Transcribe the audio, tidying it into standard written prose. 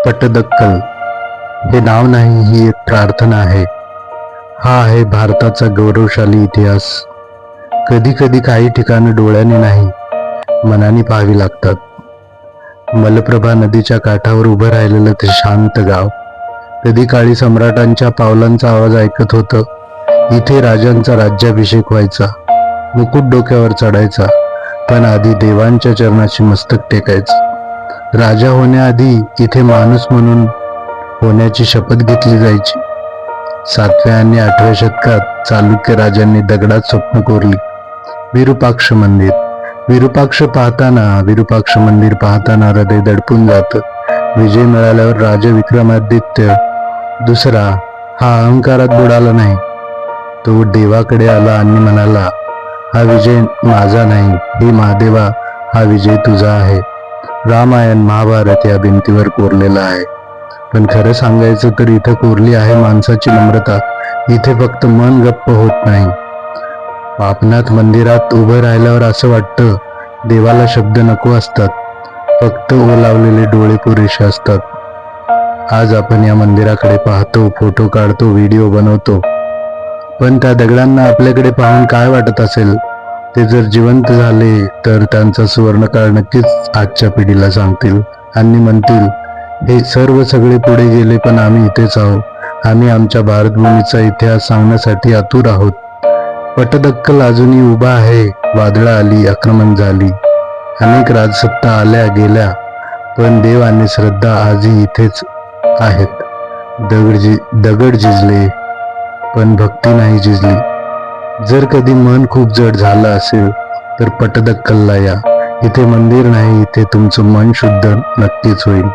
पटदक्कल हे नाव नाही, ही एक प्रार्थना आहे. हा आहे भारताचा गौरवशाली इतिहास. कधी कधी काही ठिकाणं डोळ्याने नाही, मनाने पाहावी लागतात. मलप्रभा नदीच्या काठावर उभं राहिलेलं ते शांत गाव कधी काळी सम्राटांच्या पावलांचा आवाज ऐकत होतं. इथे राजांचा राज्याभिषेक व्हायचा, मुकुट डोक्यावर चढायचा, पण आधी देवांच्या चरणाशी मस्तक टेकायचं. राजा होण्याआधी इथे माणूस म्हणून होण्याची शपथ घेतली जायची. 7व्या आणि 8व्या शतकात चालुक्य राजांनी दगडात स्वप्न कोरली. विरूपाक्ष मंदिर. विरूपाक्ष मंदिर पाहताना हृदय दडपून जातं. विजय मिळाल्यावर राजा विक्रमादित्य दुसरा हा अहंकारात बुडाला नाही. तो देवाकडे आला आणि म्हणाला, हा विजय माझा नाही, हे महादेवा, हा विजय तुझा आहे. रामायण महाभारत या भिंतीवर कोरलेला आहे. पण खरं सांगायचं तर इथं कोरली आहे माणसाची नम्रता. इथे फक्त मन गप्प होत नाही. पापनाथ मंदिरात उभं राहिल्यावर असं वाटतं देवाला शब्द नको असतात, फक्त ओलावलेले डोळे पुरेसे असतात. आज आपण या मंदिराकडे पाहतो, फोटो काढतो, व्हिडिओ बनवतो, पण त्या दगडांना आपल्याकडे पाहून काय वाटत असेल? ते जर जिवंत झाले तर त्यांचा सुवर्णकाळ नक्कीच आजच्या पिढीला सांगतील आणि म्हणतील, हे सर्व सगळे पुढे गेले पण आम्ही इथेच आहोत. आम्ही आमच्या भारतभूमीचा इतिहास सांगण्यासाठी आतुर आहोत. पटदक्कल अजूनही उभा आहे. वादळं आली, आक्रमण झाली, अनेक राजसत्ता आल्या गेल्या, पण देव आणि श्रद्धा आजही इथेच आहेत. दगड झिजले पण भक्ती नाही झिजली. जर कधी मन खूप जड झालं असेल तर पटदक्कलला या. इथे मंदिर नाही, इथे तुमचं मन शुद्ध नक्कीच होईल.